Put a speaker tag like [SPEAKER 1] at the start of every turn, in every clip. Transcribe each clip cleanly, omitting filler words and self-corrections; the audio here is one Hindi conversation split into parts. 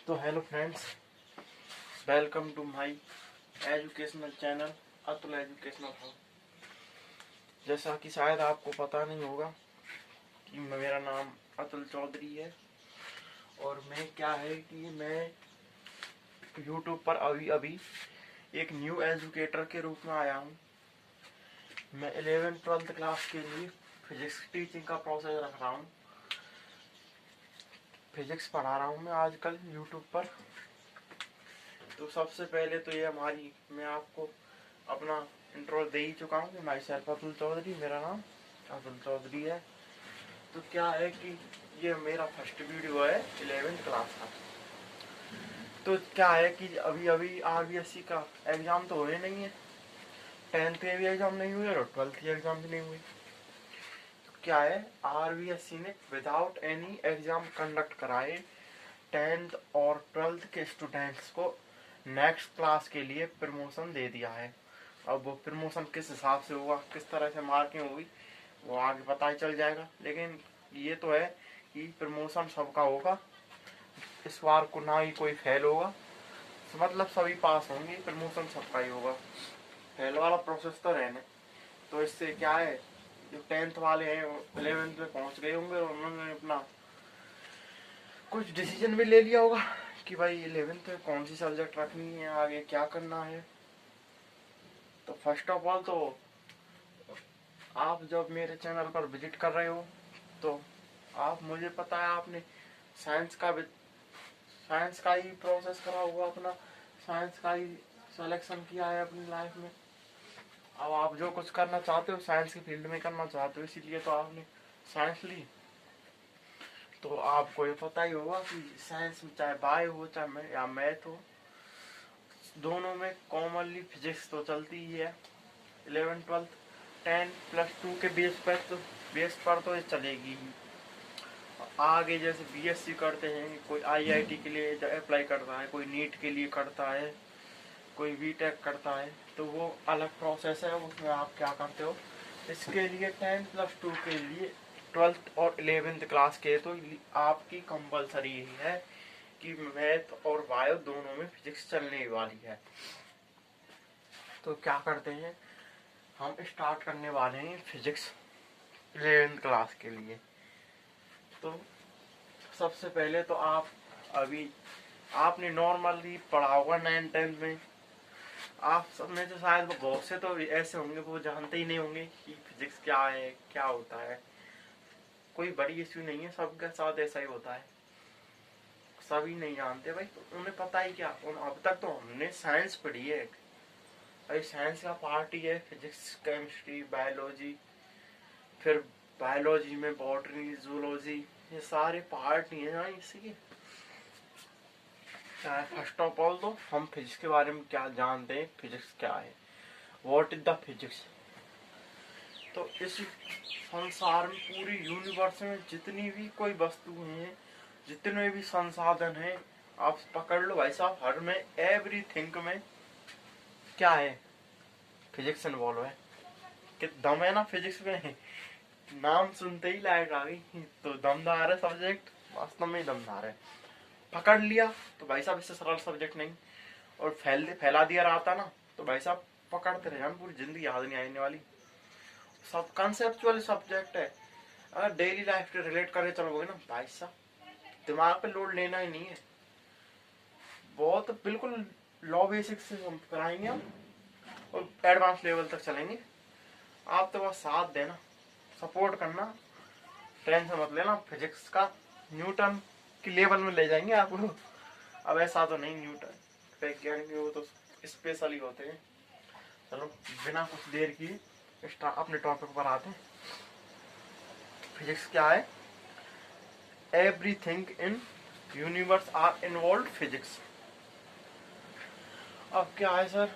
[SPEAKER 1] तो hello friends, welcome to my educational channel Atul educational hub. जैसा कि शायद आपको पता नहीं होगा कि मेरा नाम अतुल चौधरी है और मैं क्या है कि मैं यूट्यूब पर अभी अभी एक न्यू एजुकेटर के रूप में आया हूँ। मैं 11th-12th क्लास के लिए फिजिक्स टीचिंग का प्रोसेस रख रहा हूँ। फिजिक्स पढ़ा रहा हूँ मैं आजकल यूट्यूब पर। तो सबसे पहले तो ये मैं आपको अपना इंट्रो दे ही चुका हूँ। माई सेल्फ अतुल चौधरी, मेरा नाम अतुल चौधरी है। तो क्या है कि ये मेरा फर्स्ट वीडियो है 11th क्लास का। तो क्या है कि अभी अभी RBSE का एग्ज़ाम तो हुए नहीं है, 10th के भी एग्ज़ाम नहीं हुए और 12th के एग्ज़ाम भी नहीं हुए। तो क्या है, RBSE ने विदाउट एनी एग्ज़ाम कंडक्ट कराए 10th और 12th के स्टूडेंट्स को नेक्स्ट क्लास के लिए प्रमोशन दे दिया है। अब वो प्रमोशन किस हिसाब से होगा, किस तरह से मार्किंग होगी, वो आगे पता ही चल जाएगा। लेकिन ये तो है कि प्रमोशन सबका होगा, इस बार को ना ही कोई फेल होगा, मतलब सभी पास होंगे, प्रमोशन सबका ही होगा। फेल वाला प्रोसेस तो रहने। तो इससे क्या है, जो 10th वाले हैं 11th में पहुंच गए होंगे और उन्होंने अपना कुछ डिसीजन भी ले लिया होगा कि भाई 11th में कौन सी सब्जेक्ट रखनी है, आगे क्या करना है। तो फर्स्ट ऑफ ऑल तो आप जब मेरे चैनल पर विजिट कर रहे हो तो आप, मुझे पता है आपने साइंस का ही प्रोसेस करा होगा, अपना साइंस का ही सिलेक्शन किया है अपनी लाइफ में। अब आप जो कुछ करना चाहते हो साइंस की फील्ड में करना चाहते हो, इसीलिए तो आपने साइंस ली। तो आपको ये पता ही होगा कि साइंस में चाहे बायो हो चाहे या मैथ हो, दोनों में कॉमनली फिजिक्स तो चलती ही है। 11th-12th 10+2 के बेस पर तो ये चलेगी ही। आगे जैसे BSc करते हैं, कोई IIT के लिए अप्लाई करता है, कोई नीट के लिए करता है, कोई BTech करता है, तो वो अलग प्रोसेस है। उसमें आप क्या करते हो, इसके लिए 10+2 के लिए 12th और 11th क्लास के तो आपकी कंपलसरी है कि मैथ और बायो दोनों में फिजिक्स चलने वाली है। तो क्या करते हैं, हम स्टार्ट करने वाले हैं फिजिक्स 11th क्लास के लिए। तो सबसे पहले तो अभी आपने नॉर्मली पढ़ा होगा 9th-10th में। आप सब में तो शायद बहुत से तो ऐसे होंगे वो जानते ही नहीं होंगे कि फिजिक्स क्या है, क्या होता है। कोई बड़ी इश्यू नहीं है, सबके साथ ऐसा ही होता है, सभी नहीं जानते भाई। तो उन्हें पता ही क्या, अब तक तो हमने साइंस पढ़ी है, अभी साइंस का पार्ट ही है फिजिक्स, केमिस्ट्री, बायोलॉजी, फिर बायोलॉजी में बॉटनी, जूलॉजी, ये सारे पार्ट ही है ना इसी। फर्स्ट ऑफ ऑल तो हम फिजिक्स के बारे में क्या जानते हैं, फिजिक्स क्या है, व्हाट इज द फिजिक्स। तो इस संसार में, पूरी यूनिवर्स में जितनी भी कोई वस्तु हैं, जितने भी संसाधन हैं, आप पकड़ लो भाई साहब, हर में एवरीथिंग में क्या है, फिजिक्स इन्वॉल्व है। कि दम है ना फिजिक्स में, नाम सुनते ही लाइट आ गई। तो दमदार है सब्जेक्ट, वास्तव में दमदार है। पकड़ लिया तो भाई साहब इससे सरल सब्जेक्ट नहीं। और फैला दिया रहता ना तो भाई साहब पकड़ते रहे हम, पूरी जिंदगी याद नहीं आने वाली। सब कंसेप्चुअल सब्जेक्ट है, अगर डेली लाइफ से रिलेट करके चलोगे ना भाई साहब, दिमाग पे लोड लेना ही नहीं है। बहुत बिल्कुल लॉ बेसिक से हम कराएंगे हम, और एडवांस लेवल तक चलेंगे। आप तो बस साथ देना, सपोर्ट करना, टेंशन मत लेना। फिजिक्स का न्यूटन की लेवल में ले जाएंगे आपको। अब ऐसा तो नहीं, न्यूटन वैज्ञानिक वो तो स्पेशल ही होते हैं। चलो बिना कुछ देर की अपने टॉपिक पर आते हैं। फिजिक्स क्या है, everything in universe are involve physics. अब क्या है सर,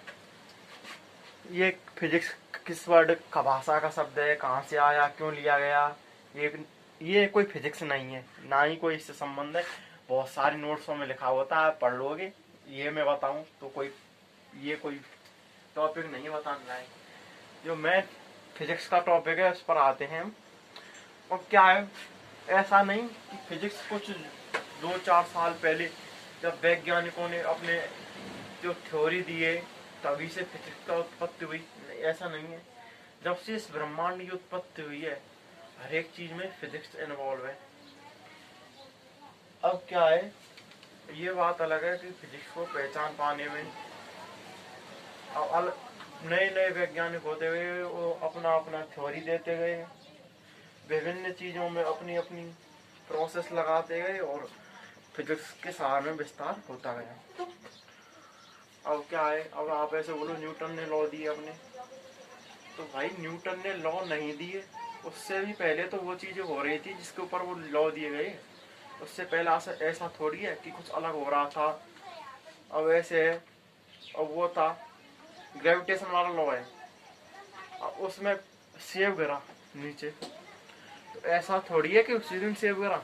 [SPEAKER 1] ये फिजिक्स किस वर्ड का, भाषा का शब्द है, कहाँ से आया, क्यों लिया गया, ये कोई फिजिक्स नहीं है, ना ही कोई इससे संबंध है। बहुत सारे नोट्सों में लिखा होता है, पढ़ लोगे। ये मैं बताऊं तो ये कोई टॉपिक नहीं बताना है। जो मैं फिजिक्स का टॉपिक है उस पर आते हैं हम। और क्या है, ऐसा नहीं कि फिजिक्स कुछ 2-4 साल पहले जब वैज्ञानिकों ने अपने जो थ्योरी दिए तभी से फिजिक्स का उत्पत्ति हुई, ऐसा नहीं है। जब से इस ब्रह्मांड की उत्पत्ति हुई है हर एक चीज में फिजिक्स इन्वॉल्व है। अब क्या है, ये बात अलग है कि फिजिक्स को पहचान पाने में नए नए वैज्ञानिक होते हुए वो अपना अपना थ्योरी देते गए, विभिन्न चीजों में अपनी अपनी प्रोसेस लगाते गए और फिजिक्स के सार में विस्तार होता गया। अब क्या है, अब आप ऐसे बोलो न्यूटन ने लॉ दिए अपने, तो भाई न्यूटन ने लॉ नहीं दिए, उससे भी पहले तो वो चीजें हो रही थी जिसके ऊपर वो लॉ दिए गए। उससे पहले ऐसा थोड़ी है कि कुछ अलग हो रहा था। अब ऐसे है, अब वो था ग्रेविटेशन वाला लॉ है, अब उसमें सेब गिरा नीचे, तो ऐसा थोड़ी है कि उसी दिन सेब गिरा,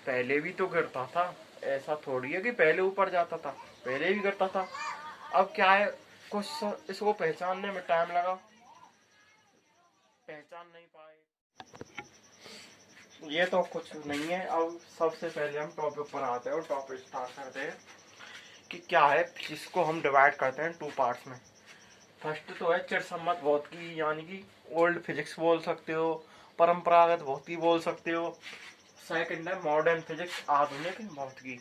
[SPEAKER 1] पहले भी तो गिरता था। ऐसा थोड़ी है कि पहले ऊपर जाता था, पहले भी गिरता था। अब क्या है, कुछ इसको पहचानने में टाइम लगा, पहचान नहीं पाए, ये तो कुछ नहीं है। अब सबसे पहले हम टॉपिक पर आते हैं और टॉपिक स्टार्ट करते हैं कि क्या है, जिसको हम डिवाइड करते हैं टू पार्ट्स में। फर्स्ट तो है चिरसम्मत भौतिकी, यानी कि ओल्ड फिजिक्स बोल सकते हो, परंपरागत भौतिकी बोल सकते हो। सेकंड है मॉडर्न फिजिक्स, आधुनिक भौतिकी।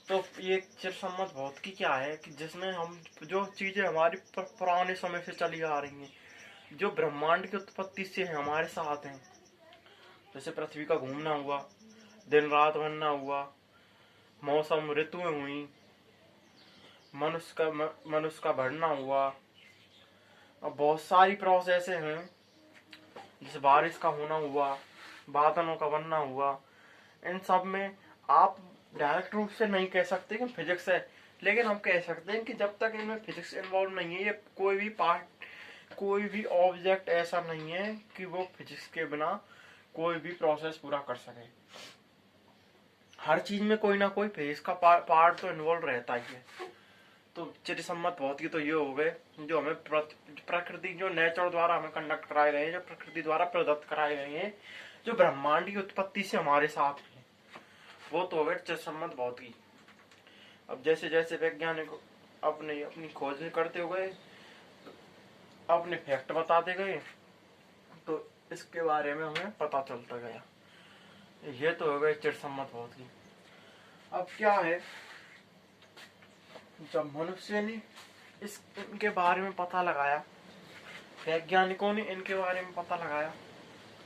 [SPEAKER 1] तो ये चिरसम्मत भौतिकी क्या है कि जिसमें हम जो चीजें हमारी पुराने समय से चली आ रही हैं, जो ब्रह्मांड की उत्पत्ति से हमारे साथ हैं, जैसे पृथ्वी का घूमना हुआ, दिन रात बनना हुआ, मौसम ऋतुएं हुई, मनुष्य का बढ़ना हुआ, अब बहुत सारी प्रोसेस हैं, जैसे बारिश का होना हुआ, बादलों का बनना हुआ। इन सब में आप डायरेक्ट रूप से नहीं कह सकते कि फिजिक्स है, लेकिन हम कह सकते हैं कि जब तक इनमें फिजिक्स इन्वॉल्व नहीं है, ये कोई भी ऑब्जेक्ट ऐसा नहीं है कि वो फिजिक्स के बिना कोई भी प्रोसेस पूरा कर सके। हर चीज में कोई ना कोई फिजिक्स का पार्ट तो इन्वॉल्व रहता ही है। तो चिरसम्मत भौतिकी तो ये हो गए जो हमें प्रकृति, जो नेचर द्वारा हमें कंडक्ट कराए गए हैं, जो प्रकृति द्वारा प्रदत्त कराए गए हैं, जो ब्रह्मांड की उत्पत्ति से हमारे साथ है, वो तो हो गए चिरसम्मत भौतिकी। अब जैसे जैसे वैज्ञानिक अपनी अपनी खोज करते हुए अपने फैक्ट बताते गए, तो इसके बारे में हमें पता चलता गया। ये तो हो गए चिरसम्मत भौतिकी। अब क्या है, जब मनुष्य ने इनके बारे में पता लगाया, वैज्ञानिकों ने इनके बारे में पता लगाया,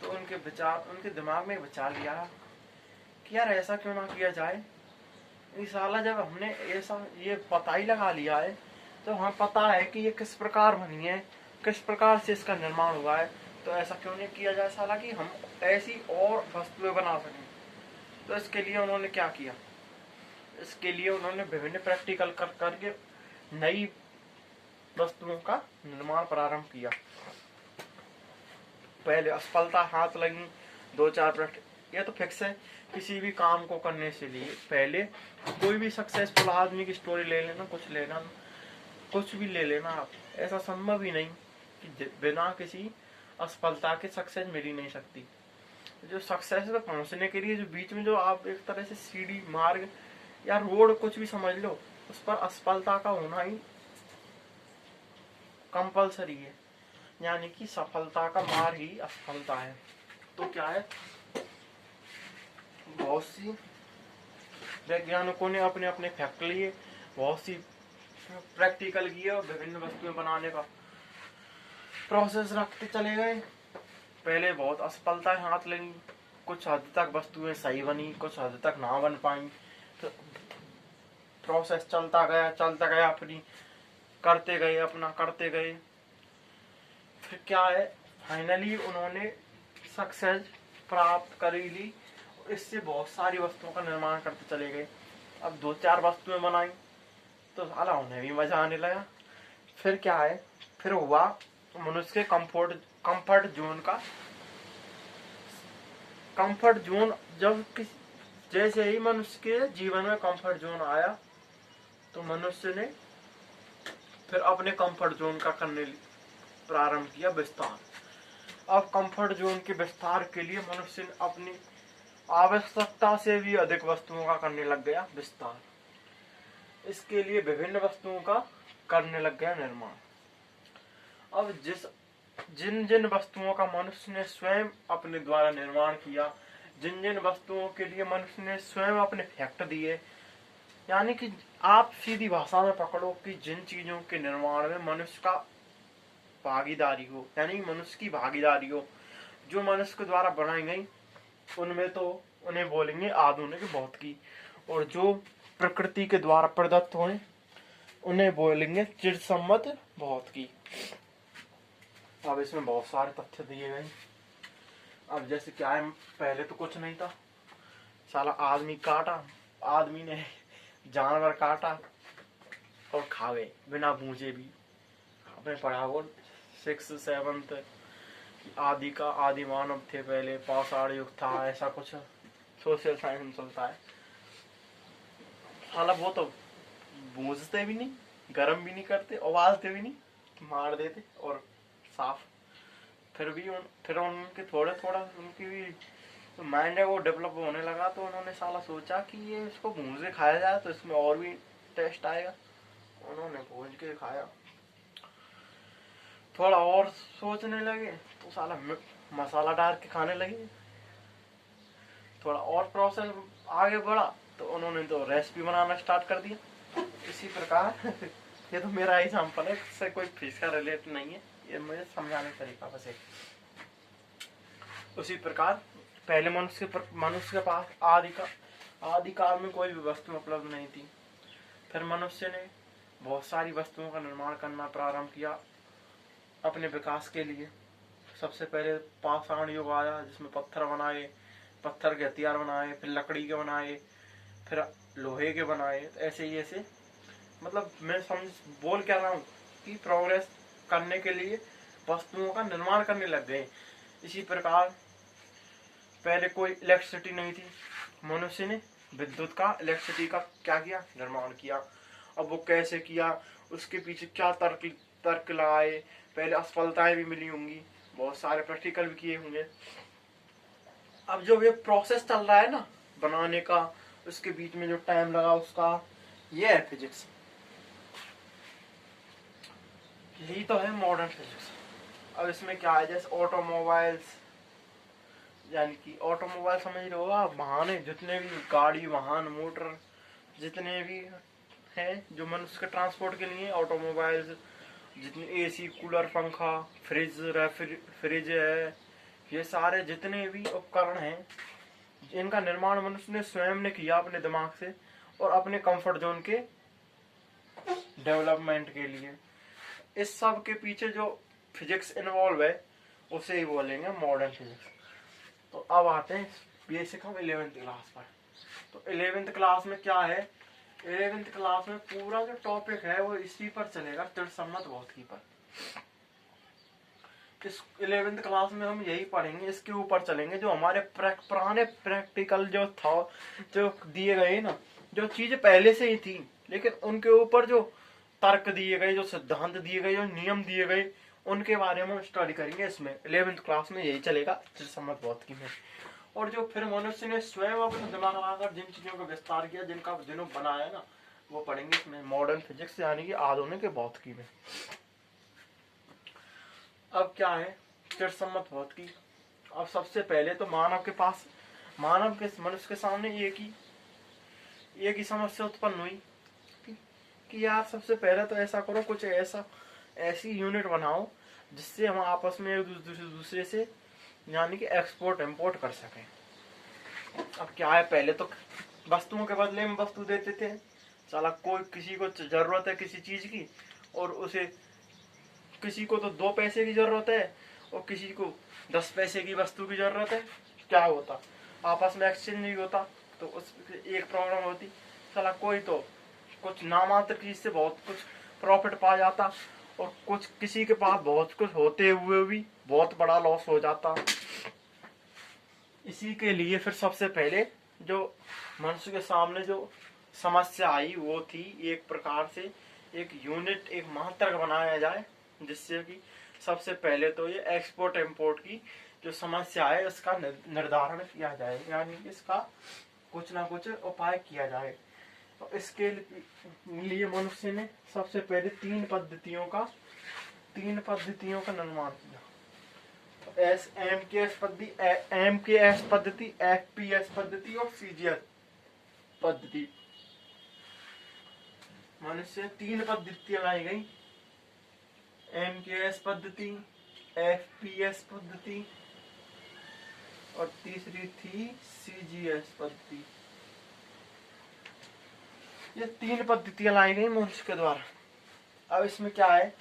[SPEAKER 1] तो उनके दिमाग में विचार लिया कि यार ऐसा क्यों ना किया जाए। इस साला जब हमने ऐसा ये पता ही लगा लिया है, तो हमें पता है कि ये किस प्रकार बनी है, किस प्रकार से इसका निर्माण हुआ है, तो ऐसा क्यों नहीं किया जाए साला कि हम ऐसी और वस्तुएं बना सकें। तो इसके लिए उन्होंने क्या किया, इसके लिए उन्होंने विभिन्न प्रैक्टिकल करके नई वस्तुओं का निर्माण प्रारंभ किया। पहले असफलता हाथ लगी, 2-4 ये तो फिक्स है। किसी भी काम को करने से लिए पहले कोई भी सक्सेसफुल आदमी की स्टोरी ले लेना, कुछ भी ले लेना आप, ऐसा संभव ही नहीं कि बिना किसी असफलता के सक्सेस मिल ही नहीं सकती। जो सक्सेस पे पहुंचने के लिए जो बीच में जो आप एक तरह से सीढ़ी, मार्ग या रोड कुछ भी समझ लो, उस पर असफलता का होना ही कंपलसरी है, यानी कि सफलता का मार्ग ही असफलता है। तो क्या है, बहुत सी वैज्ञानिकों ने अपने अपने फैक्ट लिए, बहुत सी प्रैक्टिकल किए और विभिन्न वस्तुएं बनाने का प्रोसेस रखते चले गए। पहले बहुत असफलताएं हाथ लगी, कुछ हद तक वस्तुएं सही बनी, कुछ हद तक ना बन पाई, तो प्रोसेस चलता गया अपनी करते गए। फिर क्या है, फाइनली उन्होंने सक्सेस प्राप्त कर ली, इससे बहुत सारी वस्तुओं का निर्माण करते चले गए। अब 2-4 वस्तुएं बनाई तो साला उन्हें भी मजा आने लगा। फिर क्या है, फिर हुआ मनुष्य के कंफर्ट जोन जब जैसे ही मनुष्य के जीवन में कंफर्ट जोन आया, तो मनुष्य ने फिर अपने कंफर्ट जोन का करने प्रारंभ किया विस्तार। अब कंफर्ट जोन के विस्तार के लिए मनुष्य ने अपनी आवश्यकता से भी अधिक वस्तुओं का करने लग गया विस्तार। इसके लिए विभिन्न वस्तुओं का करने लग गया निर्माण। अब जिन जिन वस्तुओं का मनुष्य ने स्वयं अपने द्वारा निर्माण किया, जिन जिन वस्तुओं के लिए मनुष्य ने स्वयं अपने फैक्ट दिए, यानी कि आप सीधी भाषा में पकड़ो कि जिन चीजों के निर्माण में मनुष्य का भागीदारी हो, यानी मनुष्य की भागीदारी हो, जो मनुष्य के द्वारा बनाई गई, उनमें तो उन्हें बोलेंगे आधुनिक भौतिकी, और जो प्रकृति के द्वारा प्रदत्त हुए उन्हें बोलेंगे चिरसम्मत भौतिकी। अब इसमें बहुत सारे तथ्य दिए गए। अब जैसे क्या है, पहले तो कुछ नहीं था, साला आदमी काटा, आदमी ने जानवर काटा और खा गए बिना पूछे भी। आपने पढ़ा वो 6th 7th आदि का आदि मानव थे पहले, पाषाण युग था, ऐसा कुछ सोशल साइंस में चलता है। साला वो तो बूझते भी नहीं, गर्म भी नहीं करते, उबालते भी नहीं, मार देते और साफ। फिर उनके थोड़ा थोड़ा उनकी भी तो माइंड है वो डेवलप होने लगा, तो उन्होंने साला सोचा कि ये इसको भून से खाया जाए तो इसमें और भी टेस्ट आएगा। उन्होंने भून के खाया, थोड़ा और सोचने लगे तो साला मसाला डाल के खाने लगे। थोड़ा और प्रोसेस आगे बढ़ा तो उन्होंने तो रेसिपी बनाना स्टार्ट कर दिया। इसी प्रकार ये तो मेरा एग्जाम्पल है, इससे कोई फिजिक्स का रिलेट नहीं है, ये मुझे समझाने का तरीका बस है। उसी प्रकार पहले मनुष्य के पास आदि काल में कोई भी वस्तु उपलब्ध नहीं थी। फिर मनुष्य ने बहुत सारी वस्तुओं का निर्माण करना प्रारंभ किया अपने विकास के लिए। सबसे पहले पाषाण युग आया, जिसमें पत्थर बनाए, पत्थर के हथियार बनाए, फिर लकड़ी के बनाए, फिर लोहे के बनाए। ऐसे ही ऐसे, मतलब मैं बोल क्या रहा हूँ कि प्रोग्रेस करने के लिए वस्तुओं का निर्माण करने लग गए। इसी प्रकार पहले कोई इलेक्ट्रिसिटी नहीं थी, मनुष्य ने विद्युत का, इलेक्ट्रिसिटी का क्या किया, निर्माण किया। अब वो कैसे किया, उसके पीछे क्या तर्क लगाए, पहले असफलताएं भी मिली होंगी, बहुत सारे प्रैक्टिकल भी किए होंगे। अब जो ये प्रोसेस चल रहा है ना बनाने का, उसके बीच में जो टाइम लगा उसका, ये है फिजिक्स। यही तो है मॉडर्न फिजिक्स। अब इसमें क्या है, जैसे ऑटोमोबाइल्स, यानी कि ऑटोमोबाइल समझ रहे हो आप, वाहन, जितने भी गाड़ी, वाहन, मोटर जितने भी हैं जो मनुष्य के ट्रांसपोर्ट के लिए, ऑटोमोबाइल्स, जितने एसी, कूलर, पंखा, फ्रिज है, ये सारे जितने भी उपकरण हैं, इनका निर्माण मनुष्य ने स्वयं ने किया अपने दिमाग से और अपने कंफर्ट जोन के डेवलपमेंट के लिए। इस सब के पीछे जो फिजिक्स इन्वॉल्व है उसे ही बोलेंगे मॉडर्न फिजिक्स। तो अब आते हैं बेसिक हम 11th क्लास पर। तो 11th क्लास में क्या है, 11th क्लास में पूरा जो टॉपिक है वो इसी पर चलेगा, चिरसम्मत भौतिकी पर। इस 11th क्लास में हम यही पढ़ेंगे, इसके ऊपर चलेंगे। जो हमारे पुराने प्रैक्टिकल जो था, जो दिए गए ना, जो चीजें पहले से ही थी, लेकिन उनके ऊपर जो तर्क दिए गए, जो सिद्धांत दिए गए, जो नियम दिए गए, उनके बारे में स्टडी करेंगे इसमें। 11th क्लास में यही चलेगा, चिरसम्मत भौतिकी में। और जो फिर मनुष्य ने स्वयं अपना दिमाग लगाकर जिन चीजों का विस्तार किया, जिन्हों बनाया ना, वो पढ़ेंगे इसमें मॉडर्न फिजिक्स, यानी कि आधुनिक भौतिकी में। अब क्या है चिरसम्मत भौतिकी। अब सबसे पहले तो मनुष्य के सामने एक ही समस्या उत्पन्न हुई कि यार सबसे पहले तो ऐसा करो, कुछ ऐसी यूनिट बनाओ जिससे हम आपस में एक दूसरे से, यानी कि एक्सपोर्ट इंपोर्ट कर सकें। अब क्या है, पहले तो वस्तुओं के बदले में वस्तु देते थे। साला कोई किसी को जरूरत है किसी चीज की, और उसे किसी को तो 2 पैसे की जरूरत है और किसी को 10 पैसे की वस्तु की जरूरत है। क्या होता, आपस में एक्सचेंज नहीं होता, तो उस एक प्रॉब्लम होती। साला कोई तो कुछ नामात्र चीज से बहुत कुछ प्रॉफिट पा जाता, और कुछ किसी के पास बहुत कुछ होते हुए भी बहुत बड़ा लॉस हो जाता। इसी के लिए फिर सबसे पहले जो मनुष्य के सामने जो समस्या आई वो थी, एक प्रकार से एक यूनिट, एक मात्रक बनाया जाए, जिससे कि सबसे पहले तो ये एक्सपोर्ट इंपोर्ट की जो समस्या है उसका निर्धारण किया जाए, यानी इसका कुछ ना कुछ उपाय किया जाए। तो इसके लिए मनुष्य ने सबसे पहले तीन पद्धतियों का निर्माण किया। MKS पद्धति, FPS पद्धति और CGS पद्धति। मनुष्य तीन पद्धतियां लाई गई, MKS पद्धति, FPS पद्धति और तीसरी थी CGS पद्धति। ये तीन पद्धतियां लाई गई मनुष्य के द्वारा। अब इसमें क्या है,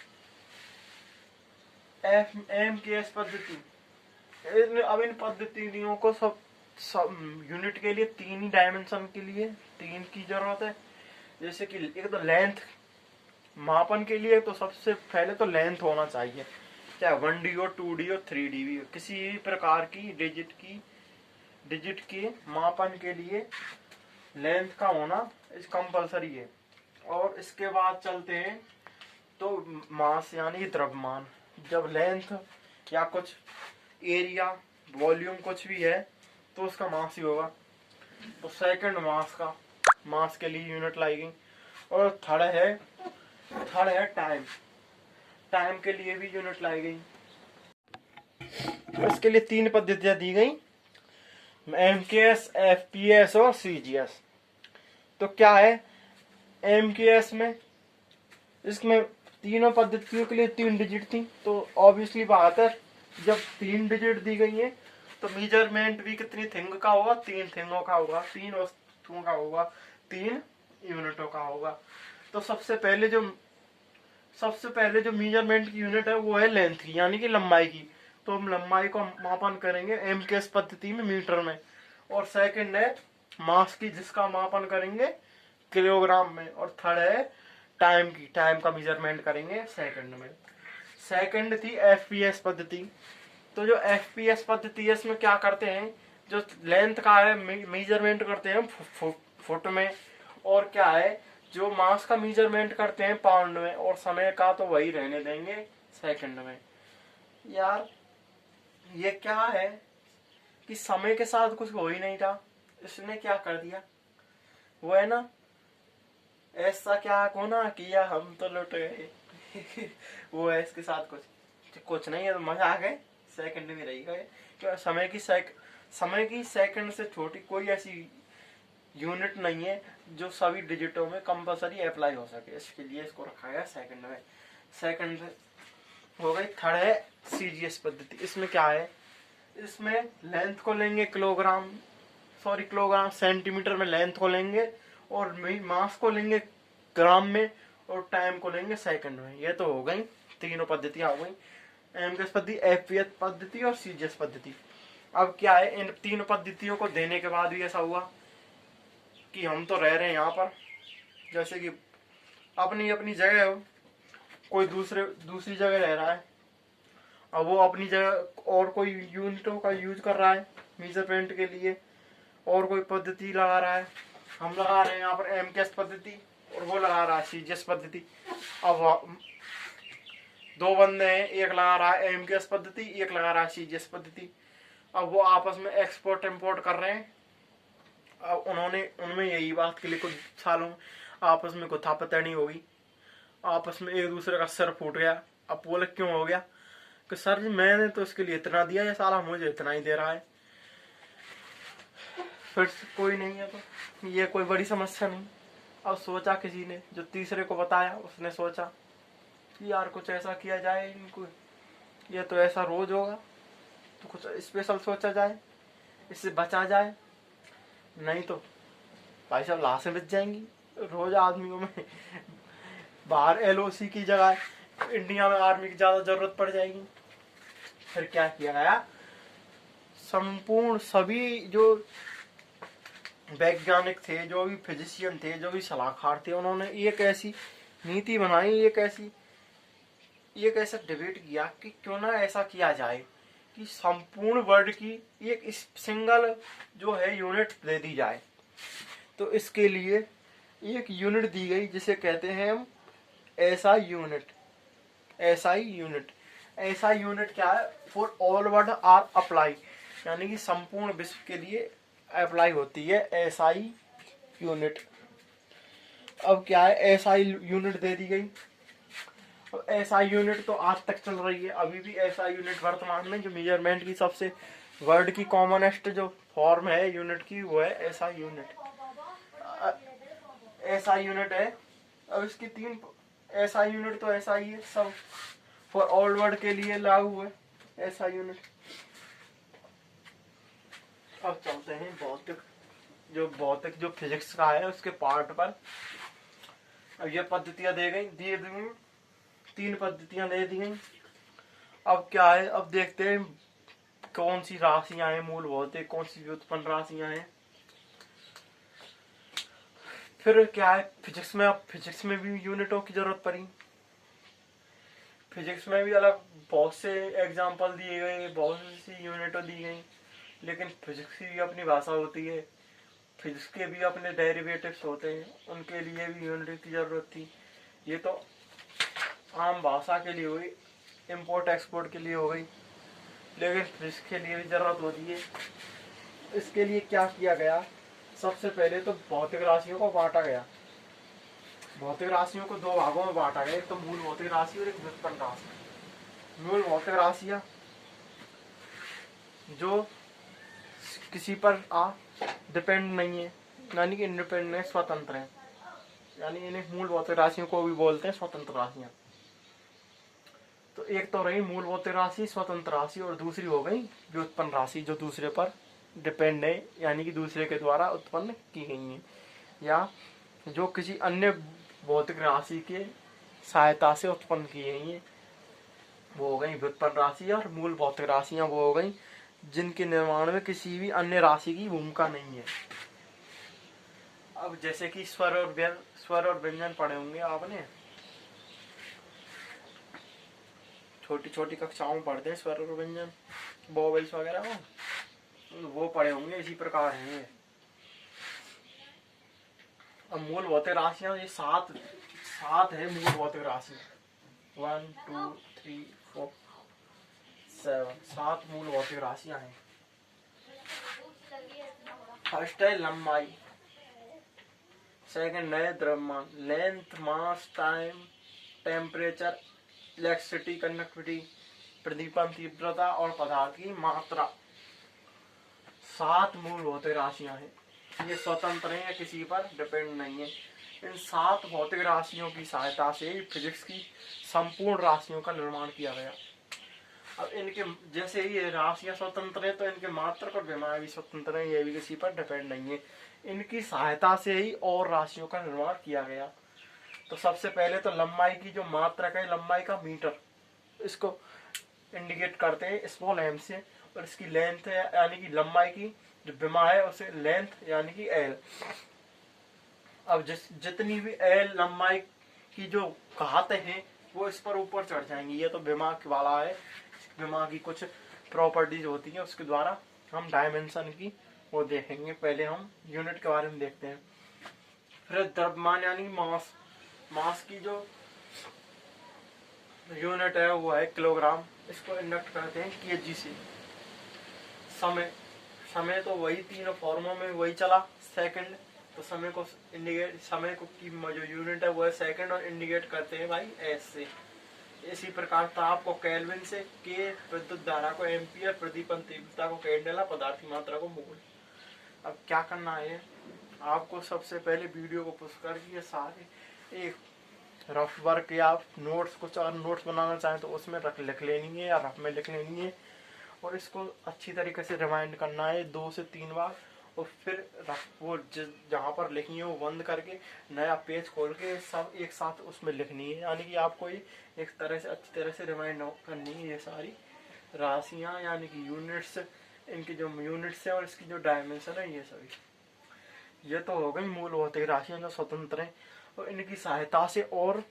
[SPEAKER 1] MKS पद्धति, अब इन पद्धतियों को सब यूनिट के लिए तीन ही डायमेंशन के लिए तीन की जरूरत है। जैसे कि एक तो लेंथ, मापन के लिए तो सबसे पहले तो लेंथ होना चाहिए, चाहे 1D हो, 2D हो, 3D भी हो। किसी भी प्रकार की डिजिट के मापन के लिए लेंथ का होना कंपलसरी है। और इसके बाद चलते हैं तो मास यानी द्रव्यमान। जब लेंथ या कुछ एरिया, वॉल्यूम कुछ भी है तो उसका मास ही होगा। तो सेकंड मास के लिए यूनिट लाई गई। और थर्ड है टाइम के लिए भी यूनिट लाई गई। तो इसके लिए तीन पद्धतियां दी गई, MKS, FPS और CGS। तो क्या है MKS में, इसमें तीनों पद्धतियों के लिए 3 डिजिट थी। तो ऑब्वियसली बात है, जब 3 डिजिट दी गई है तो मेजरमेंट भी कितनी थिंग का होगा, 3 थिंगों का होगा, 3 वस्तुओं का होगा, 3 यूनिटों का होगा। तो सबसे पहले जो मेजरमेंट की यूनिट है वो है लेंथ की, यानी कि लंबाई की। तो हम लंबाई को मापन करेंगे MKS पद्धति में मीटर में। और सेकंड है मास की, जिसका मापन करेंगे किलोग्राम में। और थर्ड है टाइम का मेजरमेंट करेंगे सेकंड में। सेकंड थी FPS पद्धति। तो जो FPS पद्धति है इसमें क्या करते हैं, जो लेंथ का है मेजरमेंट करते हैं फुट में, और क्या है जो मास का मेजरमेंट करते हैं पाउंड में, और समय का तो वही रहने देंगे सेकंड में। यार ये क्या है कि समय के साथ कुछ हो ही नहीं था, इसने क्या कर दिया, वो है ना ऐसा क्या कोना किया हम तो लुट गए वो है इसके साथ कुछ नहीं है, तो मजा आ गए, सेकंड में रही गए। क्यों, समय की सेकंड से छोटी कोई ऐसी यूनिट नहीं है जो सभी डिजिटों में कंपलसरी अप्लाई हो सके, इसके लिए इसको रखा गया सेकंड में। सेकंड हो गई। थर्ड है CGS पद्धति। इसमें क्या है, इसमें लेंथ को लेंगे किलोग्राम सेंटीमीटर में लेंथ को लेंगे, और मास को लेंगे ग्राम में, और टाइम को लेंगे सेकंड में। ये तो हो गई, तीनों पद्धतियां हो गई, MKS पद्धति, FPS पद्धति और CGS पद्धति। अब क्या है, इन तीनों पद्धतियों को देने के बाद भी ऐसा हुआ कि हम तो रह रहे हैं यहाँ पर, जैसे कि अपनी अपनी जगह हो, कोई दूसरी जगह रह रहा है, अब वो अपनी जगह और कोई यूनिटों का यूज कर रहा है मेजरमेंट के लिए, और कोई पद्धति लगा रहा है। हम लगा रहे हैं यहाँ पर MKS पद्धति, और वो लगा रहा है CGS पद्धति। अब दो बंदे हैं, एक लगा रहा है MKS पद्धति, एक लगा रहा है CGS पद्धति। अब वो आपस में एक्सपोर्ट इम्पोर्ट कर रहे हैं। अब उनमें यही बात के लिए कुछ सालों आपस में कुछ नहीं होगी, आपस में एक दूसरे का सिर फूट गया। अब बोले क्यों हो गया, कि सर जी मैंने तो इसके लिए इतना दिया, ये साला मुझे इतना ही दे रहा है। फिर कोई नहीं है तो ये कोई बड़ी समस्या नहीं। अब सोचा किसी ने, जो तीसरे को बताया उसने सोचा कि यार कुछ ऐसा किया जाए इनको, ये तो ऐसा रोज होगा, तो कुछ स्पेशल सोचा जाए, इससे बचा जाए, नहीं तो भाई साहब लाशें बच जाएंगी रोज आदमियों में। बाहर LOC की जगह इंडिया में आर्मी की ज्यादा जरूरत पड़ जाएगी। फिर क्या किया गया, संपूर्ण सभी जो वैज्ञानिक थे, जो भी फिजिशियन थे, जो भी सलाहकार थे, उन्होंने एक ऐसी नीति बनाई, एक ऐसा डिबेट किया कि क्यों ना ऐसा किया जाए कि संपूर्ण वर्ल्ड की एक सिंगल जो है यूनिट दे दी जाए। तो इसके लिए एक यूनिट दी गई जिसे कहते हैं हम SI यूनिट। ऐसा यूनिट क्या है, for all word are apply, यानी कि संपूर्ण विश्व के लिए अप्लाई होती है एसआई यूनिट। अब क्या है, एसआई यूनिट दे दी गई। अब एसआई यूनिट तो आज तक चल रही है, अभी भी एसआई यूनिट वर्तमान में जो मेजरमेंट की सबसे वर्ल्ड की कॉमनेस्ट जो फॉर्म है यूनिट की, वो है एसआई यूनिट। एसआई यूनिट है। अब इसकी तीन एसआई यूनिट तो ऐसा ही है, सब फॉर ऑल वर्ड के लिए लागू है एसआई यूनिट। अब चलते हैं भौतिक जो फिजिक्स का है उसके पार्ट पर। अब ये पद्धतियां दी गई, तीन पद्धतियां दे दी गई। अब क्या है, अब देखते हैं कौन सी राशियां हैं मूल भौतिक, कौन सी व्युत्पन्न राशियां हैं। फिर क्या है फिजिक्स में, अब फिजिक्स में भी यूनिटों की जरूरत पड़ी। फिजिक्स में भी अलग बहुत से एग्जाम्पल दिए गए, बहुत सी यूनिटें दी गई, लेकिन फिजिक्स की भी अपनी भाषा होती है, फिजिक्स के भी अपने डेरिवेटिव्स होते हैं, उनके लिए भी यूनिट की जरूरत थी। ये तो आम भाषा के लिए हुई, इम्पोर्ट एक्सपोर्ट के लिए हो गई, लेकिन फिजिक्स के लिए भी जरूरत होती है। इसके लिए क्या किया गया, सबसे पहले तो भौतिक राशियों को बांटा गया। भौतिक राशियों को दो भागों में बांटा गया, एक तो मूल भौतिक राशि और एक व्युत्पन्न राशि। मूल भौतिक राशियां जो किसी पर डिपेंड नहीं है, यानी कि इंडिपेंडेंट, स्वतंत्र है, यानी इन्हें मूल भौतिक राशियों को भी बोलते हैं स्वतंत्र राशियां। तो एक तो रही मूल भौतिक राशि स्वतंत्र राशि, और दूसरी हो गई व्युत्पन्न राशि जो दूसरे पर डिपेंड है, यानी कि दूसरे के द्वारा उत्पन्न की गई है, या जो किसी अन्य भौतिक राशि के सहायता से उत्पन्न की गई है, वो हो गई व्युत्पन्न राशि। और मूल भौतिक राशियां वो हो गई जिनके निर्माण में किसी भी अन्य राशि की भूमिका नहीं है। अब जैसे कि स्वर और व्यंजन पढ़े होंगे आपने, छोटी छोटी कक्षाओं में पढ़ते हैं स्वर और व्यंजन, वोवेल्स वगैरह वो पढ़े होंगे, इसी प्रकार है। अब मूल भौतिक राशियां ये सात है मूल भौतिक राशि, 1 2 3 4 7, 7 मूल भौतिक राशियां हैं। फर्स्ट है लंबाई, सेकंड है द्रव्यमान, लेंथ, मास, टाइम, टेम्परेचर, इलेक्ट्रिसिटी, कंडक्टिविटी, प्रदीपन तीव्रता और पदार्थ की मात्रा। 7 मूल भौतिक राशियां हैं, ये स्वतंत्र है, किसी पर डिपेंड नहीं है। इन 7 भौतिक राशियों की सहायता से फिजिक्स की संपूर्ण राशियों का निर्माण किया गया। अब इनके जैसे ही ये राशियां स्वतंत्र है, तो इनके मात्रक और विमाएं भी स्वतंत्र है, ये भी किसी पर डिपेंड नहीं है। इनकी सहायता से ही और राशियों का निर्माण किया गया। तो सबसे पहले तो लंबाई की जो मात्रक है, लंबाई का मीटर, इसको इंडिकेट करते हैं स्मॉल एम से, और इसकी लेंथ है यानी कि लंबाई की जो विमा है उसे लेंथ यानी कि एल। अब जितनी भी एल लंबाई की जो घात है वो इस पर ऊपर चढ़ जाएंगी, ये तो विमा वाला है, विमा की कुछ प्रॉपर्टीज होती है, उसके द्वारा हम डायमेंशन की वो देखेंगे। पहले हम यूनिट के बारे में देखते हैं। फिर द्रव्यमान यानी मास, मास की जो यूनिट है वो है किलोग्राम, इसको इंडक्ट करते हैं केजी से। समय तो वही तीनों फॉर्मों में वही चला, सेकंड, तो समय को की जो यूनिट है वो है सेकंड, और इंडिकेट करते हैं भाई एस से। इसी प्रकार ताप को केल्विन से, के विद्युत धारा को एम्पियर, प्रदीपन तीव्रता को कैंडेला, पदार्थ की मात्रा को मोल। अब क्या करना है आपको, सबसे पहले वीडियो को पुश करके ये सारे एक रफ वर्क या नोट्स, कुछ और नोट्स बनाना चाहें तो उसमें लिख लेनी है या रफ में लिख लेनी है, और इसको अच्छी तरीके से रिमाइंड करना है 2 से 3 बार, और फिर वो जहाँ पर लिखी है वो बंद करके नया पेज खोल के सब एक साथ उसमें लिखनी है, यानी कि आपको ये एक तरह से अच्छी तरह से रिमाइंड करनी है ये सारी राशियाँ, यानी कि यूनिट्स, इनकी जो यूनिट्स है और इसकी जो डायमेंशन है, ये सभी। ये तो हो गई मूल भौतिक राशियाँ जो स्वतंत्र हैं, और इनकी सहायता से और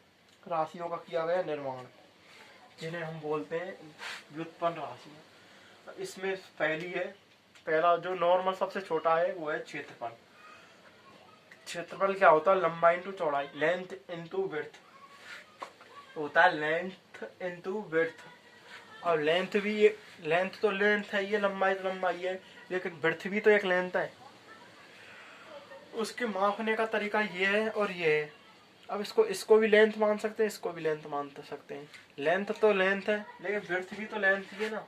[SPEAKER 1] राशियों का किया गया निर्माण, जिन्हें हम बोलते हैं व्युत्पन्न राशियाँ। इसमें पहला जो नॉर्मल सबसे छोटा है वो है क्षेत्रफल। क्षेत्रफल क्या होता है, लंबाई इंटू चौड़ाई, लेंथ इंटू विड्थ होता है, लेंथ इंटू विड्थ। और लेंथ तो लेंथ है, ये लंबाई तो लंबाई है, लेकिन ब्रेड्थ भी तो एक लेंथ है। उसके मापने का तरीका ये है और ये है। अब इसको भी लेंथ मान सकते हैं, इसको भी लेंथ मान सकते हैं। लेंथ तो लेंथ है, लेकिन ब्रेड्थ भी तो लेंथ ही है ना।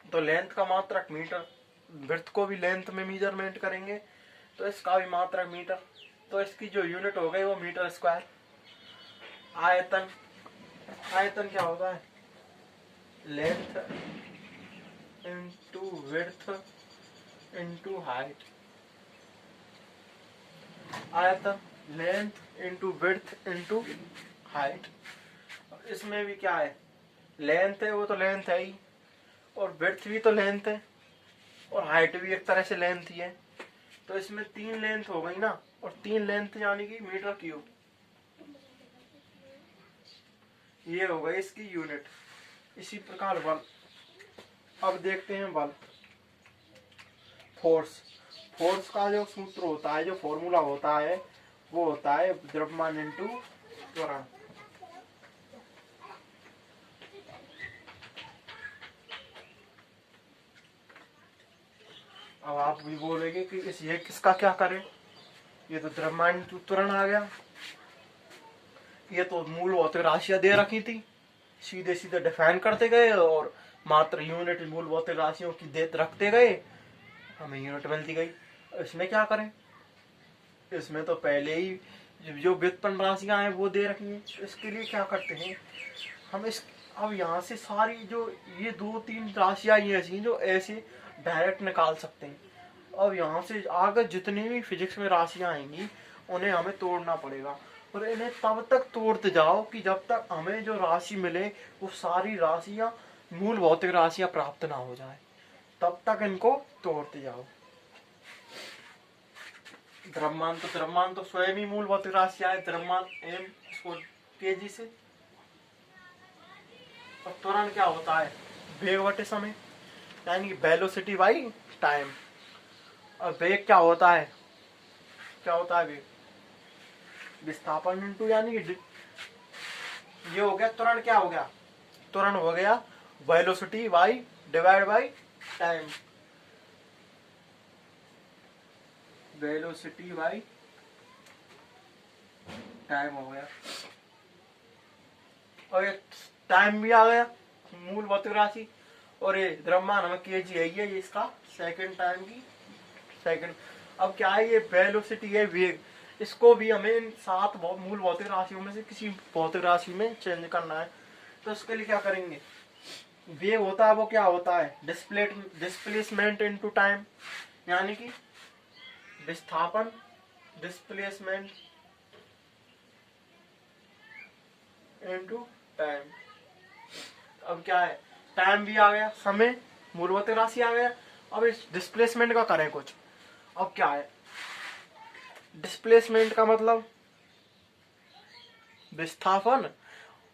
[SPEAKER 1] तो लेंथ का मात्रक मीटर, ब्रेड्थ को भी लेंथ में मेजरमेंट करेंगे तो इसका भी मात्रक मीटर। तो इसकी जो यूनिट हो गई वो मीटर स्क्वायर। आयतन, आयतन क्या होता है? Length into width into height. आयतन length into width into height. इसमें भी क्या है? लेंथ है, वो तो लेंथ है ही, और विड्थ भी तो लेंथ है, और हाइट भी एक तरह से लेंथ ही है। तो इसमें 3 लेंथ हो गई ना, और 3 लेंथ यानी कि मीटर क्यूब। ये हो गई इसकी यूनिट। इसी प्रकार बल। अब देखते हैं बल। फोर्स, फोर्स का जो सूत्र होता है, जो फॉर्मूला होता है, वो होता है द्रव्यमान इंटू त्वरण। अब आप भी बोलेंगे कि ये किसका क्या करें? ये तो द्रव्यमान इंटू त्वरण आ गया। ये तो मूल भौतिक राशियां दे रखी थी, सीधे सीधे डिफाइन करते गए और मात्र यूनिट मूल भौतिक राशियों की दे रखते गए, हमें यूनिट मिलती गई। इसमें क्या करें? इसमें तो पहले ही जो व्युत्पन्न राशियां हैं वो दे रखी हैं। इसके लिए क्या करते हैं हम? अब यहाँ से सारी जो ये 2-3 राशियां ही ऐसी जो ऐसे डायरेक्ट निकाल सकते हैं। अब यहाँ से आगे जितनी भी फिजिक्स में राशियां आएंगी उन्हें हमें तोड़ना पड़ेगा, और इन्हें तब तक तोड़ते जाओ कि जब तक हमें जो राशि मिले वो सारी राशियां मूल भौतिक राशियां प्राप्त ना हो जाए, तब तक इनको तोड़ते जाओ। द्रव्यमान तो स्वयं ही मूल भौतिक राशियां है। द्रव्यमान m, इसको kg से। और त्वरण क्या होता है? वेग बटे समय, यानी वेलोसिटी बाई टाइम। और वेग क्या होता है? क्या होता है वेग? विस्थापन इंटू, यानी कि ये हो गया त्वरण। क्या हो गया? त्वरण हो गया velocity by divide by time. Velocity by time हो गया। और ये टाइम भी आ गया, मूल भौतिक राशि। और ये द्रव्यमान हमें kg है, ये इसका सेकंड टाइम की सेकंड। अब क्या है? ये वेलोसिटी है, वेग। इसको भी हमें इन 7 मूल भौतिक राशियों में से किसी भौतिक राशि में चेंज करना है। तो इसके लिए क्या करेंगे? वेग होता है, वो क्या होता है? डिस्प्लेसमेंट इनटू टाइम, यानी कि विस्थापन डिस्प्लेसमेंट इनटू टाइम। अब क्या है? टाइम भी आ गया, समय मूल भौतिक राशि आ गया। अब इस डिस्प्लेसमेंट का करें कुछ। अब क्या है? डिस्प्लेसमेंट का मतलब विस्थापन,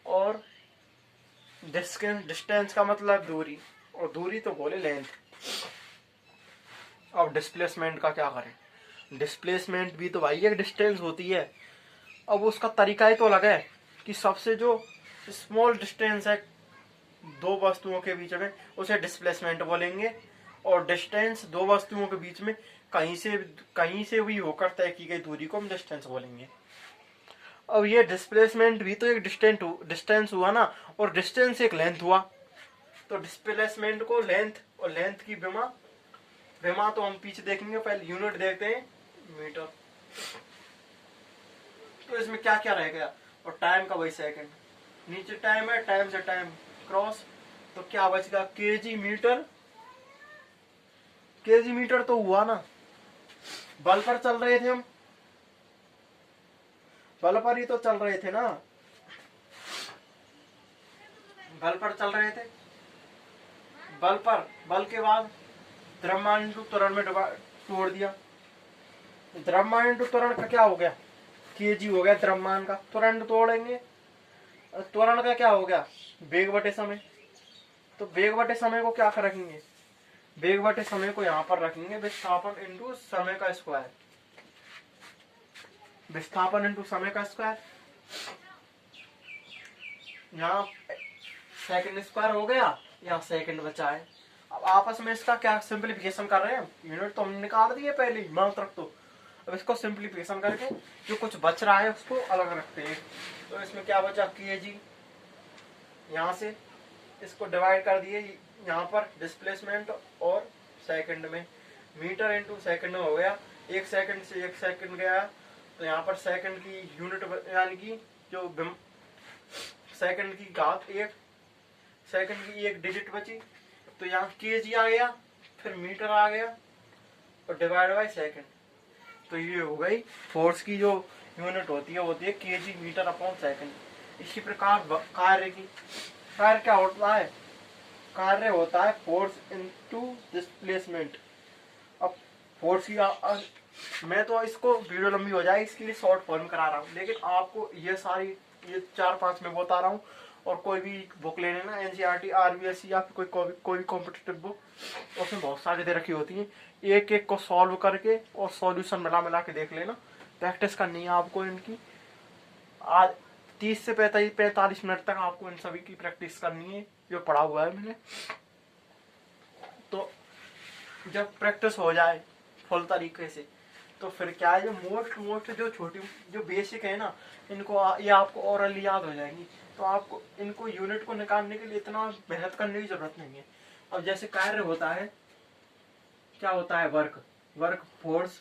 [SPEAKER 1] और डिस्टेंस का मतलब दूरी, और दूरी तो बोले लेंथ। अब डिस्प्लेसमेंट का क्या करें? डिस्प्लेसमेंट भी तो भाई एक डिस्टेंस होती है। अब उसका तरीका ही तो अलग है कि सबसे जो स्मॉल डिस्टेंस है 2 वस्तुओं के बीच में, उसे डिस्प्लेसमेंट बोलेंगे। और डिस्टेंस 2 वस्तुओं के बीच में कहीं से भी होकर तय की गई दूरी को हम डिस्टेंस बोलेंगे। अब ये डिस्प्लेसमेंट भी तो एक डिस्टेंस हुआ ना, और डिस्टेंस एक लेंथ हुआ। तो डिस्प्लेसमेंट को लेंथ, और लेंथ की विमा तो हम पीछे देखेंगे, पहले यूनिट देखते हैं मीटर। तो इसमें क्या क्या रह गया? और टाइम का वही सेकंड, नीचे टाइम है, टाइम से टाइम क्रॉस। तो क्या बचेगा? KG metre. केजी मीटर तो हुआ ना। बल पर चल रहे थे हम, बल पर ही तो चल रहे थे ना, बल पर चल रहे थे। बल के बाद द्रव्यमान इंटू त्वरण में तोड़ दिया। द्रव्यमान इंटू त्वरण का क्या हो गया? केजी हो गया द्रव्यमान का। त्वरण तोड़ेंगे, त्वरण का क्या हो गया? वेग बटे समय। तो वेग बटे समय को क्या रखेंगे? वेग बटे समय को यहाँ पर रखेंगे विस्थापन इंटू समय का स्क्वायर। विस्थापन इंटू समय का स्क्वायर। यहाँ सेकंड स्क्वायर हो गया, यहाँ सेकंड बचा है। अब आपस में इसका क्या सिंप्लीफिकेशन कर रहे हैं, यूनिट तो हमने निकाल दी है पहले ही, मान तक तो। अब इसको सिंप्लीफिकेशन करके जो कुछ बच रहा है उसको अलग रखते हैं। तो इसमें क्या बचा, केजी, यहाँ से इसको डिवाइड कर दिए यहाँ पर डिस्प्लेसमेंट और सेकंड में, मीटर इंटू सेकंड में हो गया। 1 सेकंड से 1 सेकंड गया, तो यहाँ पर सेकंड की यूनिट यानी कि जो सेकंड की घात 1, सेकंड की 1 डिजिट बची, तो यहाँ केजी आ गया, फिर मीटर आ गया और डिवाइड बाय सेकंड। तो ये हो गई फोर्स की जो यूनिट होती है केजी मीटर अपॉन सेकंड। इसी प्रकार कार्य की, कार्य क्या होता है, कार्य होता है फोर्स इनटू डिस्प्लेसमेंट। अब फोर्स की मैं तो इसको वीडियो लंबी हो जाए इसके लिए शॉर्ट फॉर्म करा रहा हूँ, लेकिन आपको ये सारी ये 4-5 में बता रहा हूँ। और कोई भी बुक ले लेना, एनसीईआरटी, आरबीएससी या फिर कोई भी कॉम्पिटिटिव बुक, उसमें बहुत सारी दे रखी होती हैं। एक एक को सॉल्व करके और सॉल्यूशन मिला के देख लेना। प्रैक्टिस करनी है आपको इनकी। आज 30 से 45 मिनट तक आपको इन सभी की प्रैक्टिस करनी है, जो पढ़ा हुआ है मैंने। तो जब प्रैक्टिस हो जाए फुल तरीके से, तो फिर क्या है, जो मोस्ट जो छोटी जो बेसिक है ना, इनको ये आपको ओरली याद हो जाएंगी। तो आपको इनको यूनिट को निकालने के लिए इतना मेहनत करने की जरूरत नहीं है। अब जैसे कार्य होता है, क्या होता है, वर्क फोर्स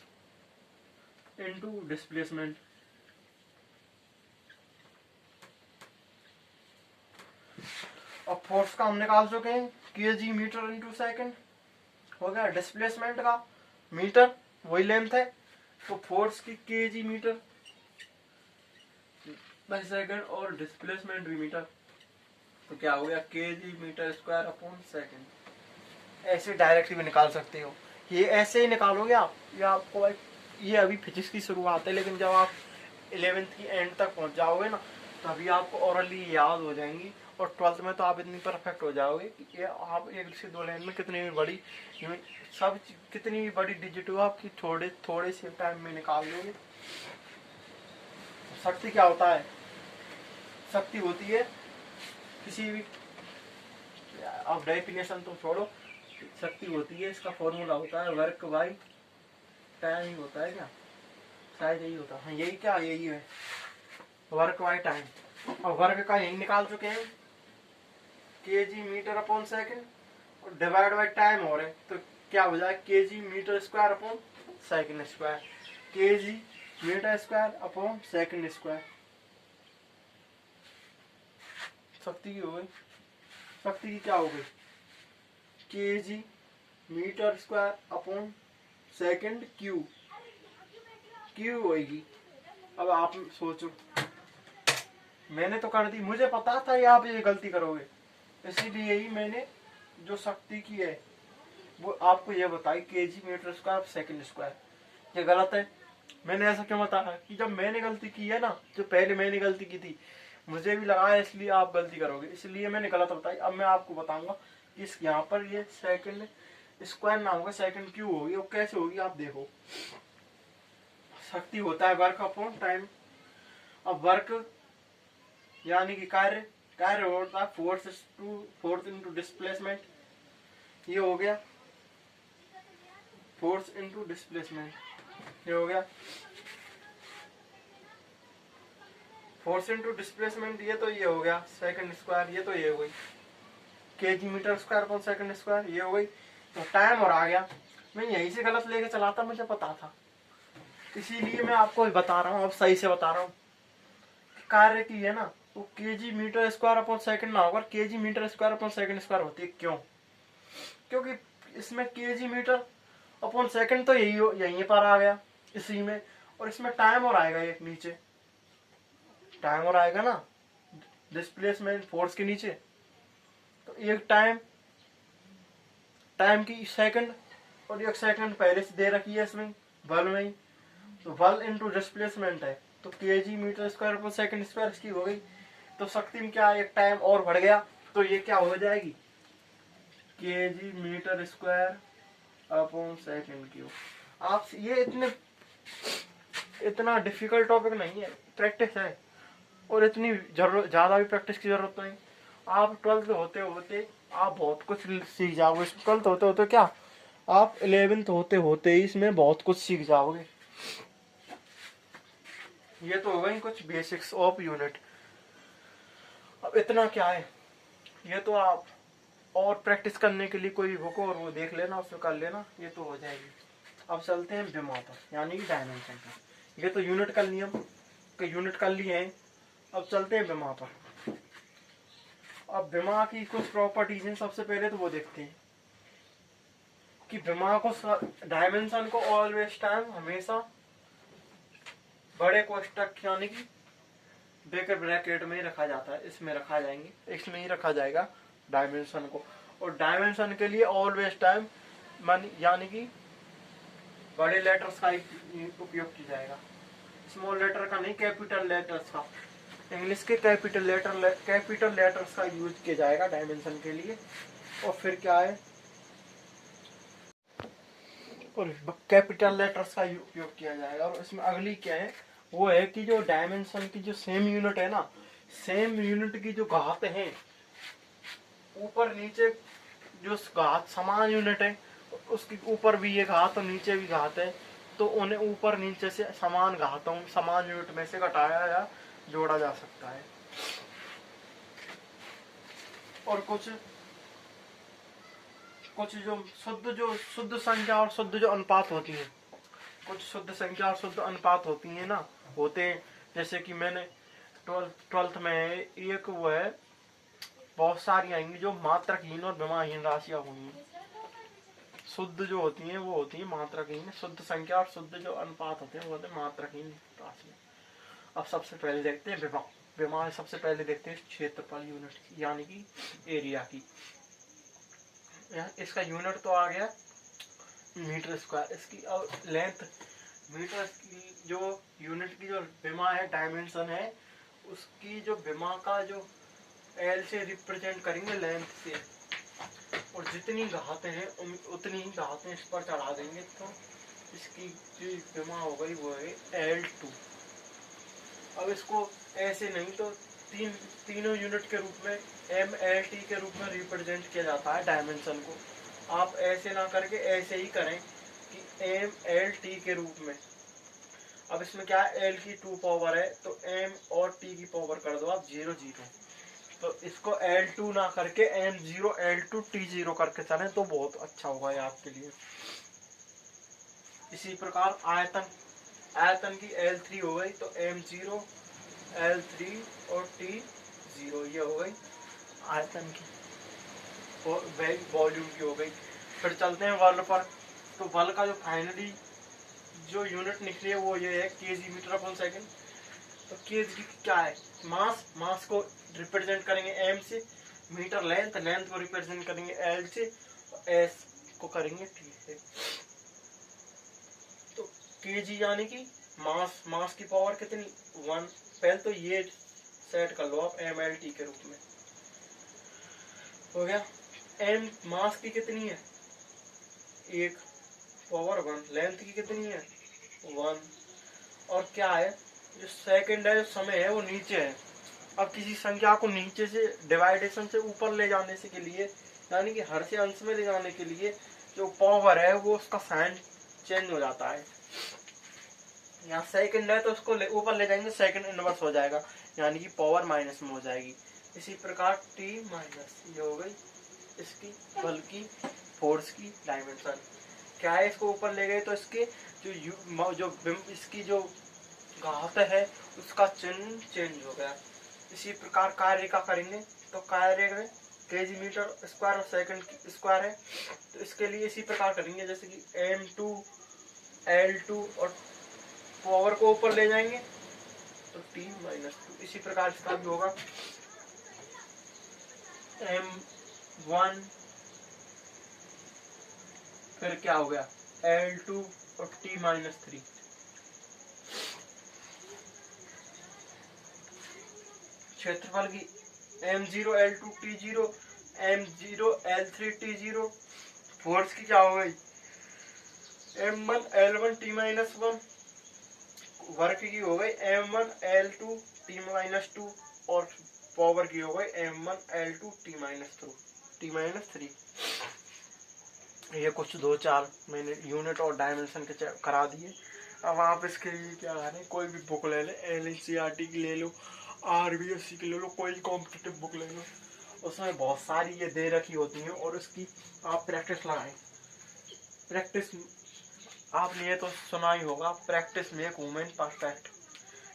[SPEAKER 1] इनटू डिस्प्लेसमेंट। अब फोर्स का हम निकाल चुके हैं, केजी मीटर इंटू सेकंड हो गया। डिस्प्लेसमेंट का मीटर, वही लेंथ है, तो फोर्स की केजी मीटर बाय सेकंड और डिस्प्लेसमेंट भी मीटर, तो क्या हो गया, K G metre square upon second. ऐसे डायरेक्टली भी निकाल सकते हो, ये ऐसे ही निकालोगे आप। ये आपको ये अभी फिजिक्स की शुरुआत है, लेकिन जब आप 11th की एंड तक पहुंच जाओगे ना, तभी आपको ओरली याद हो जाएंगी। और 12th में तो आप इतनी परफेक्ट हो जाओगे कि ये आप 1 से 2 लाइन में कितनी भी बड़ी सब कितनी भी बड़ी डिजिट हो आपकी थोड़े से टाइम में निकाल लोगे। शक्ति क्या होता है, शक्ति होती है किसी भी, अब डेफिनेशन तो छोड़ो, शक्ति होती है, इसका फॉर्मूला होता है वर्क बाई टाइम ही होता है क्या, शायद यही होता है, यही क्या, यही है वर्क बाई टाइम। और वर्क का यही निकाल चुके हैं, केजी मीटर अपॉन सेकंड, और डिवाइड बाई टाइम हो रहे हैं, तो क्या हो जाए, K G metre square upon second square, K G metre square upon second square. शक्ति की हो गई, शक्ति की क्या हो गई, K G metre square upon second cube होगी। अब आप सोचो, मैंने तो कर दी, मुझे पता था ये आप ये गलती करोगे, इसीलिए ही मैंने जो शक्ति की है वो आपको ये बताई, K G metre square second square. ये गलत है, मैंने ऐसा क्यों बताया कि जब मैंने गलती की है ना, जो पहले मैंने गलती की थी, मुझे भी लगा है इसलिए आप गलती करोगे, इसलिए मैंने गलत बताई। अब मैं आपको बताऊंगा कि इस यहाँ पर ये सेकंड स्क्वायर ना होगा, सेकंड क्यू होगी, वो कैसे होगी आप देखो। शक्ति होता है वर्क अपॉन टाइम। अब वर्क यानी कि कार्य होता है फोर्स इनटू डिस्प्लेसमेंट, ये हो गया फोर्स इनटू डिस्प्लेसमेंट, ये हो गया फोर्स इनटू डिस्प्लेसमेंट, ये तो ये हो गया सेकंड स्क्वायर, ये तो ये हो गई K G metre square upon second square, ये हो गई। तो टाइम और आ गया, मैं यहीं से गलत लेके चला था, मुझे पता था, इसीलिए मैं आपको बता रहा हूँ, अब सही से बता रहा हूँ। कार्य की है ना, तो K G metre square upon second ना होगा, K G metre square upon second square होती है। क्यों, क्योंकि इसमें केजी मीटर अपॉन सेकंड तो यहीं पर आ गया इसी में, और इसमें टाइम और आएगा, एक नीचे टाइम और आएगा ना डिस्प्लेसमेंट फोर्स के नीचे, तो एक टाइम की सेकंड, और एक सेकंड पहले से दे रखी है इसमें बल में ही, तो बल इनटू डिस्प्लेसमेंट है, तो केजी मीटर स्क्वायर पर सेकंड स्क्वायर इसकी हो गई। तो शक्ति में क्या, एक टाइम और बढ़ गया, तो ये क्या हो जाएगी, K G metre square upon second cube. आप ये इतना डिफिकल्ट टॉपिक नहीं है, प्रैक्टिस है, और इतनी ज्यादा भी प्रैक्टिस की जरूरत नहीं। आप 12th होते होते आप बहुत कुछ सीख जाओगे। 12th होते होते क्या, आप 11th होते होते ही इसमें बहुत कुछ सीख जाओगे। ये तो हो गई कुछ बेसिक्स ऑफ यूनिट। अब इतना क्या है, ये तो आप और प्रैक्टिस करने के लिए कोई बुक और वो देख लेना, उसमें कर लेना, ये तो हो जाएगी। अब चलते हैं विमा पर, यानी कि डायमेंशन पर। ये तो यूनिट का नियम के यूनिट कर लिए हैं। अब चलते हैं विमा पर। अब विमा की कुछ प्रॉपर्टीज हैं। सबसे पहले तो वो देखते हैं कि विमा को डायमेंशन को ऑलवेज टाइम हमेशा बड़े कोष्टक यानी कि ब्रैकेट ब्रैकेट में ही रखा जाता है, इसमें रखा जाएंगे, इसमें ही रखा जाएगा डायमेंशन को। और डायमेंशन के लिए ऑलवेज टाइम यानी कि बड़े लेटर्स का उपयोग किया जाएगा, स्मॉल लेटर का नहीं, कैपिटल लेटर्स का। इंग्लिश के कैपिटल लेटर्स का यूज किया जाएगा डायमेंशन के लिए। और फिर क्या है, और कैपिटल लेटर्स का उपयोग किया जाएगा। और इसमें अगली क्या है, वो है कि जो डायमेंशन की जो सेम यूनिट है ना, सेम यूनिट की जो घात है, ऊपर नीचे जो घात समान यूनिट है, उसके ऊपर भी ये घात और नीचे भी घात है, तो उन्हें ऊपर नीचे से समान घातों समान यूनिट में से घटाया या जोड़ा जा सकता है। और कुछ जो शुद्ध संख्या और शुद्ध जो अनुपात होती है, कुछ शुद्ध संख्या और शुद्ध अनुपात होती है ना, होते हैं। जैसे कि मैंने 12th में एक वो है, बहुत सारी आएंगी जो मात्रकहीन और विमाहीन राशियां होंगी। शुद्ध जो होती हैं वो होती है मात्रकहीन, शुद्ध संख्या, और शुद्ध जो अनुपात होते हैं वो होते हैं मात्रकहीन राशियां। अब सबसे पहले देखते हैं विमा। विमा सबसे पहले देखते हैं क्षेत्रफल यूनिट यानी कि एरिया की। इसका यूनिट तो आ गया मीटर स्क्वायर। इसकी अब लेंथ मीटर की जो यूनिट की जो विमा है, डायमेंशन है, उसकी जो विमा का जो एल से रिप्रेजेंट करेंगे लेंथ से, और जितनी घातें हैं उतनी ही घातें इस पर चढ़ा देंगे, तो इसकी जो विमा हो गई वो है L2। अब इसको ऐसे नहीं तो तीनों यूनिट के रूप में MLT के रूप में रिप्रेजेंट किया जाता है डायमेंशन को। आप ऐसे ना करके ऐसे ही करें कि MLT के रूप में। अब इसमें क्या है, L की 2 पावर है तो M और T की पावर कर दो आप 0 0, तो इसको L2 ना करके M0 L2 T0 करके चलें तो बहुत अच्छा होगा ये आपके लिए। इसी प्रकार आयतन की L3 हो गई तो M0 L3 और T0, ये हो गई आयतन की, वॉल्यूम की हो गई। फिर चलते हैं बल पर। तो बल का जो फाइनली जो यूनिट निकली है वो ये है kg मीटर पर सेकंड। तो kg क्या है, मास को रिप्रेजेंट करेंगे m से, मीटर लेंथ को रिप्रेजेंट करेंगे l से, s को करेंगे t से। तो kg यानी कि मास की पावर कितनी 1। पहले तो ये सेट कर लो आप mlt के रूप में, हो गया। m मास की कितनी है 1 पावर 1, लेंथ की कितनी है 1, और क्या है जो सेकंड है, जो समय है वो नीचे है। अब किसी संख्या को नीचे से डिवाइडेशन से ऊपर ले जाने से के लिए, यानी कि हर से अंश में ले जाने के लिए जो पावर है वो उसका साइन चेंज हो जाता है। यहाँ सेकंड है तो उसको ऊपर ले जाएंगे, सेकंड इनवर्स हो जाएगा, यानी कि पावर माइनस में हो जाएगी। इसी प्रकार t माइनस, ये हो गई इसकी बल की फोर्स की डायमेंशन। क्या है, इसको ऊपर ले गए तो इसके इसकी जो घात है उसका चिन्ह चेंज हो गया। इसी प्रकार कार्य का करेंगे तो कार्य में kg मीटर स्क्वायर और सेकंड स्क्वायर है, तो इसके लिए इसी प्रकार करेंगे जैसे कि M2 L2 और पावर को ऊपर ले जाएंगे तो t माइनस 2। इसी प्रकार इसका भी होगा M1, फिर क्या हो गया L2 और t माइनस 3। क्षेत्रफल की M0 L2 T0 M0 L3 T0। Force की क्या हो गई M1 L1 T minus 1। Work की हो गई M1 L2 T माइनस 2, और पावर की हो गई M1L2T-3। ये कुछ 2-4 मैंने यूनिट और डायमेंशन के करा दिए। अब आप इसके लिए क्या करें, कोई भी बुक ले ले, NCERT की ले लो, RBSC की ले लो, कोई कॉम्पिटिटिव बुक ले लो, उसमें बहुत सारी ये दे रखी होती हैं और उसकी आप प्रैक्टिस लगाएं। प्रैक्टिस आपने ये तो सुना ही होगा, प्रैक्टिस मेक वुमेन परफेक्ट।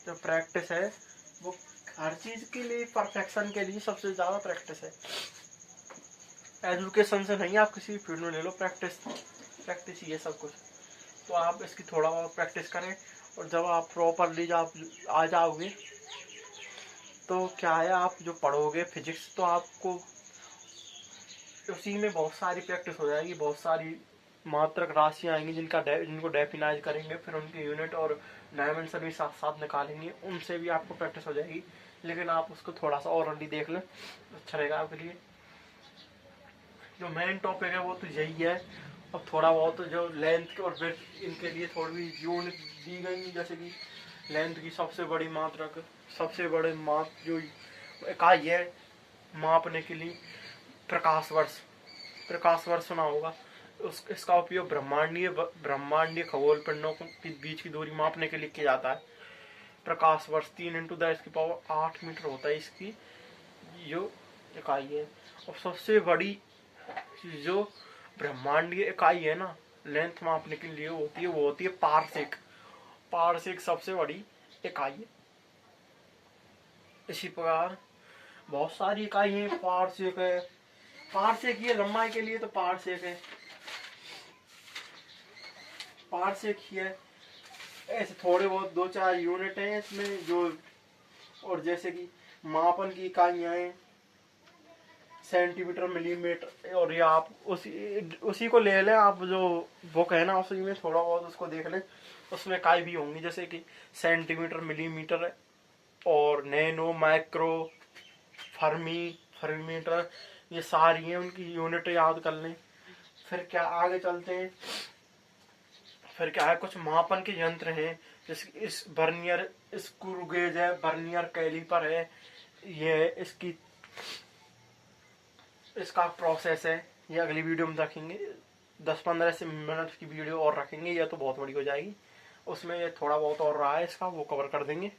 [SPEAKER 1] जो प्रैक्टिस है वो हर चीज़ के लिए, परफेक्शन के लिए सबसे ज़्यादा प्रैक्टिस है। एजुकेशन से नहीं, आप किसी भी फील्ड में ले लो, प्रैक्टिस ही है सब कुछ। तो आप इसकी थोड़ा बहुत प्रैक्टिस करें और जब आप प्रॉपरली आप आ जाओगे तो क्या है, आप जो पढ़ोगे फिजिक्स तो आपको उसी में बहुत सारी प्रैक्टिस हो जाएगी, बहुत सारी मात्रक राशियाँ आएंगी जिनको डेफिनाइज करेंगे, फिर उनके यूनिट और डायमेंशन भी साथ साथ निकालेंगे, उनसे भी आपको प्रैक्टिस हो जाएगी। लेकिन आप उसको थोड़ा सा और अर्ली देख लें अच्छा रहेगा आपके लिए। जो मेन टॉपिक है वो तो यही है। अब थोड़ा बहुत जो लेंथ और ब्रेथ इनके लिए थोड़ी यूनिट दी गई, जैसे कि लेंथ की सबसे बड़ी मात्रक, सबसे बड़े माप जो इकाई है मापने के लिए, प्रकाश वर्ष। प्रकाश वर्ष सुना होगा, इसका उपयोग ब्रह्मांडीय खगोल पिंडों के बीच की दूरी मापने के लिए किया जाता है। प्रकाश वर्ष 3×10⁸ मीटर होता है इसकी जो इकाई है। और सबसे बड़ी जो ब्रह्मांडीय इकाई है ना लेंथ मापने के लिए होती है, वो होती है पारसेक। पारसेक सबसे बड़ी इकाई है। इसी प्रकार बहुत सारी इकाई है, पारसेक है, पारसेक ये लंबाई के लिए तो पारसेक है, पारसेक ही है। ऐसे थोड़े बहुत 2-4 यूनिट हैं इसमें जो, और जैसे कि मापन की इकाइयाँ हैं सेंटीमीटर, मिलीमीटर, और ये आप उसी को ले लें, आप जो बुक है ना उसी में थोड़ा बहुत उसको देख लें, उसमें इकाई भी होंगी जैसे कि सेंटीमीटर, मिलीमीटर और नैनो, माइक्रो, फर्मीमीटर, ये सारी हैं, उनकी यूनिट याद कर लें। फिर क्या आगे चलते हैं, फिर क्या है, कुछ मापन के यंत्र हैं जैसे इस वर्नियर स्क्रू गेज है, वर्नियर कैलिपर है, ये इसका प्रोसेस है, ये अगली वीडियो में रखेंगे। 10-15 मिनट की वीडियो और रखेंगे, यह तो बहुत बड़ी हो जाएगी, उसमें ये थोड़ा बहुत और रहा है इसका वो कवर कर देंगे।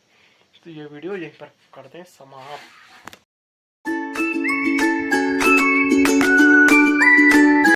[SPEAKER 1] तो ये वीडियो यहीं पर करते हैं समाप्त।